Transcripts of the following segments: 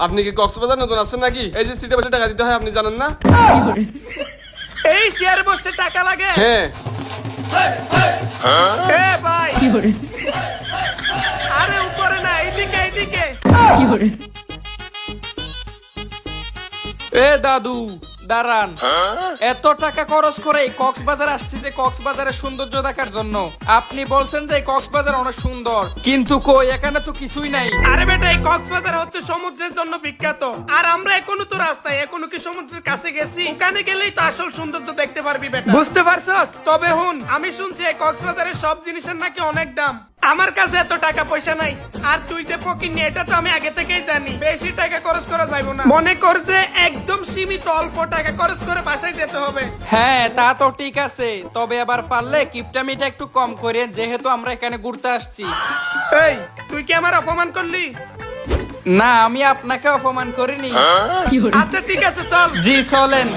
আপনি কি কক্সবাজার নতুন আসছেন নাকি? এই যে সিটে বসে টাকা দিতে হয়, আপনি জানেন না? এই চেয়ারে বসতে টাকা লাগে? হ্যাঁ। এ ভাই, আরে উপরে না, এইদিকে এইদিকে। এ দাদু দাঁড়ান, এত টাকা খরচ করে এই কক্সবাজার আসছি যে কক্সবাজারের সৌন্দর্য দেখার জন্য। আপনি বলছেন যে এই কক্সবাজার অনেক সুন্দর, কিন্তু কই এখানে তো কিছুই নাই। আরে বেটা, এই কক্সবাজার হচ্ছে সমুদ্রের জন্য বিখ্যাত, আর আমরা এখনো তো রাস্তায়, এখনো কি সমুদ্রের কাছে গেছি? ওখানে গেলেই তো আসল সৌন্দর্য দেখতে পারবি বেটা, বুঝতে পারছস? তবে হুন, আমি শুনছি এই কক্সবাজারের সব জিনিসের নাকি অনেক দাম। আমার কাছে এত টাকা পয়সা নাই, আর তুই যে ফকির নিয়ে এটা তো আমি আগে থেকেই জানি। বেশি টাকা খরচ করা যাবে না, মনে কর যে একদম সীমিত অল্প টাকা খরচ করে বাসায় যেতে হবে। হ্যাঁ তা তো ঠিক আছে, তবে আবার পারলে কিপটামিটা একটু কম করে, যেহেতু আমরা এখানে ঘুরতে আসছি। এই, তুই কি আমার অপমান করলি? না, আমি আপনাকে অপমান করিনি। আচ্ছা ঠিক আছে, চল। জি চলেন।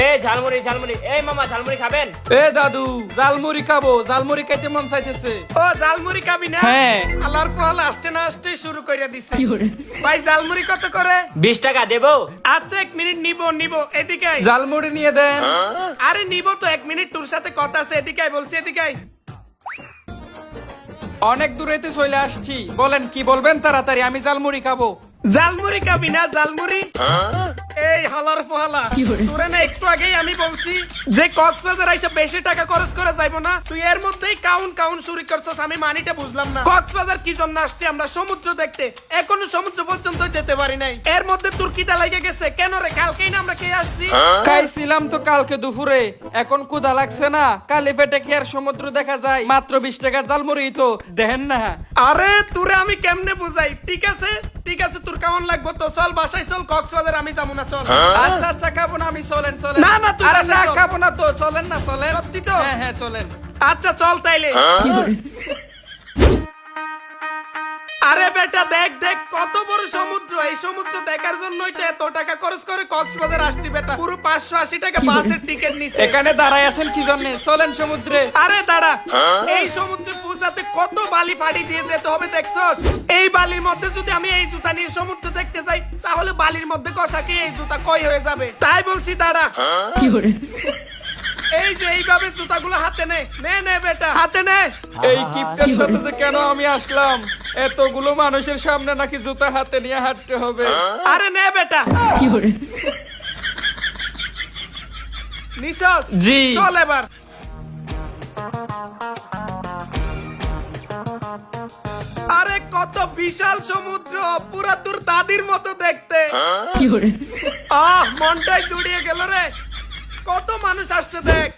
এই ঝালমুড়ি ঝালমুড়ি, এই মামা ঝালমুড়ি খাবেন? এ দাদু জালমুড়ি খাবো, জালমুড়ি খাইতে মন চাইতেছে। ও জালমুড়ি খাবি না? হ্যাঁ। আল্লাহর ফল আসতে না আসতে শুরু করে দিছে। ভাই জালমুড়ি কত করে? 20 টাকা দেবো? আচ্ছা 1 মিনিট নিব এদিকে আয়। জালমুড়ি নিয়ে দেন। আরে নিব তো, 1 মিনিট, তোর সাথে কথা আছে, এদিকে আয় বলছি, এদিকে আয়। অনেক দূরেতে চলে আসছি, বলেন কি বলবেন তাড়াতাড়ি, আমি জালমুড়ি খাবো। জালমুড়ি খাবি না? জালমুড়ি? এই হালার পোহালা, তোরে না একটু আগেই আমি বলছি যে কক্সবাজার আইসা বেশি টাকা খরচ করা যাইবো না, তুই এর মধ্যেই কাউন শুরু করছস। আমি মানিটা বুঝলাম না। কক্সবাজার কি জন্য আসছি আমরা? সমুদ্র দেখতে। এখনো সমুদ্র পর্যন্ত যেতে পারি নাই, এর মধ্যে তোর কিটা লাগে গেছে কেন রে? কালকেই না আমরা খেয়ে আসছি। খাইছিলাম তো কালকে দুপুরে, এখন ক্ষুধা লাগছে না। কালি পেটে কি আর সমুদ্র দেখা যায়? মাত্র 20 টাকা জালমুড়ি তো দেখেন না। আরে তোরে আমি কেমনে বুঝাই? ঠিক আছে ঠিক আছে, তোর কেমন লাগবো তো চল বাসায় চল, কক্সবাজার আমি যাবো না, চল। আচ্ছা আচ্ছা খাবো না আমি, চলেন চলেন। না, না, তুই আরে বাসায় না চল। খাবো না তো, চলেন না চলেন। সত্যি তো? হ্যাঁ হ্যাঁ চলেন। আচ্ছা চল তাইলে। আরে বেটা দেখ দেখ, কত বড় সমুদ্র! এই সমুদ্র দেখার জন্যই তো এত টাকা খরচ করে কক্সবাজার আসছি বেটা। পুরো 580 টাকা বাসের টিকিট নিছে। এখানে দাঁড়ায় আছেন কি জন্য? চলেন সমুদ্রে। আরে দাঁড়া, এই সমুদ্রে পৌঁছাতে কত বালি ফাড়ি দিয়ে যেতে হবে দেখছস? এই বালির মধ্যে যদি আমি এই জুতা নিয়ে সমুদ্র দেখতে যাই, তাহলে বালির মধ্যে কষাকে এই জুতা কই হয়ে যাবে। তাই বলছি দাঁড়া। এই যে এইভাবে জুতাগুলো হাতে নে, নে নে বেটা, হাতে নে। এই কিপটার সাথে যে কেন আমি আসলাম? এতগুলো মানুষের সামনে নাকি জুতা হাতে নিয়ে হাঁটতে হবে? আরে নে বেটা। নিছস? জি। চল এবার। আরে কত বিশাল সমুদ্র, পুরা তোর দাদির মতো দেখতে। মনটাই জুড়িয়ে গেল রে। কত মানুষ আসছে দেখ।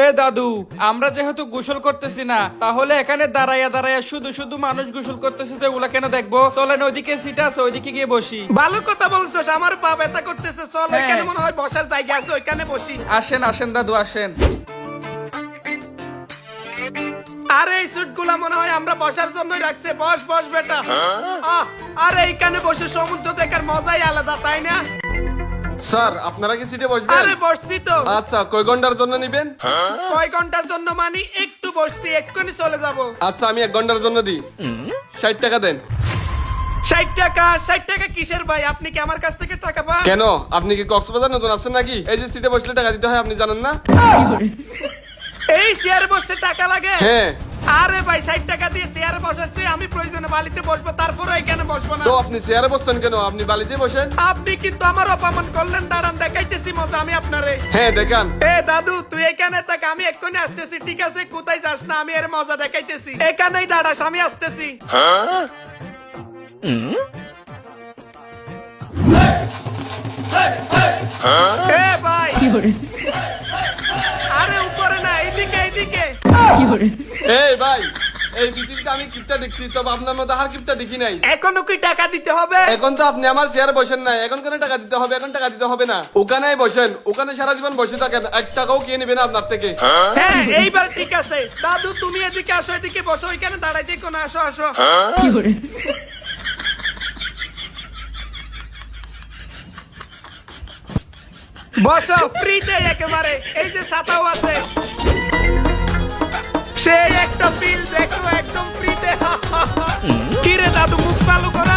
এ দাদু, আমরা যেহেতু গোসল করতেছি না, তাহলে এখানে দাঁড়াইয়া দাঁড়াইয়া শুধু শুধু মানুষ গোসল করতেছে, তো ওগুলা কেন দেখবো? চলেন ওইদিকে সিট আছে, ওইদিকে গিয়ে বসি। ভালো কথা বলছস, আমার পা ব্যথা করতেছে, চল হ্যাঁ। ওইখানে মনে হয় বসার জায়গা আছে, ওইখানে বসি। আসেন আসেন দাদু আসেন। আরে এই সিটগুলা মনে হয় আমরা বসার জন্যই রাখছে। বস বস বেটা। আরে এইখানে বসে সমুদ্র দেখার মজাই আলাদা, তাই না? স্যার, আপনারা কি সিটে বসবেন? আরে বসছি তো। আচ্ছা, কয় ঘন্টার জন্য নিবেন? কয় ঘন্টার জন্য মানি? একটু বসছি, এক্ষুনি চলে যাব। আচ্ছা, আমি 1 ঘন্টার জন্য দিই। 60 টাকা দেন। 60 টাকা? 60 টাকা কিসের ভাই? আপনি কি আমার কাছ থেকে টাকা পান? কেন, আপনি কি কক্সবাজার নতুন আসছেন নাকি? এই যে সিটে বসলে টাকা দিতে হয়, আপনি জানেন না? এই চেয়ারে বসতে টাকা লাগে? হ্যাঁ। আরে ভাই, 60 টাকা দিয়ে চেয়ারে বসাচ্ছি, আমি প্রয়োজনে বালিতে বসবো, তারপরে এখানে বসবো না। তো আপনি চেয়ারে বসছেন কেন? আপনি বালিতে বসেন। আপনি কিন্তু আমার অপমান করলেন। দাঁড়ান, দেখাইতেছি মজা আমি আপনারে। হ্যাঁ দেখান। এ দাদু, তুই এখানে থাক, আমি এক্ষুনি আসতেছি, ঠিক আছে? কোথায় যাস না, আমি এর মজা দেখাইতেছি। এখানেই দাঁড়াস, আমি আসতেছি। এ ভাই, আরে উপরে না, এইদিকে এইদিকে। এই ভাই, এই পৃথিবীতে আমি কিপটা দেখছি, তবে আপনার মধ্যে আর কিপটা দেখি নাই। এখনো কি টাকা দিতে হবে? এখন তো আপনি আমার চেয়ারে বসেন নাই, এখন কেন টাকা দিতে হবে? এখন টাকা দিতে হবে না, ওখানেই বসেন, ওখানে সারা জীবন বসে থাকেন, 1 টাকাও কে নেবে না আপনার থেকে। হ্যাঁ, এইবার ঠিক আছে। দাদু তুমি এদিকে আসো, এদিকে বসো, ওইখানে দাঁড়াই দেখো না, আসো আসো। বসো ফ্রিতে একেবারে, এই যে ছাতাও আছে। একটা বিল দেখো একদম ফ্রিতে। কিরে দাদু মুখ চালু করা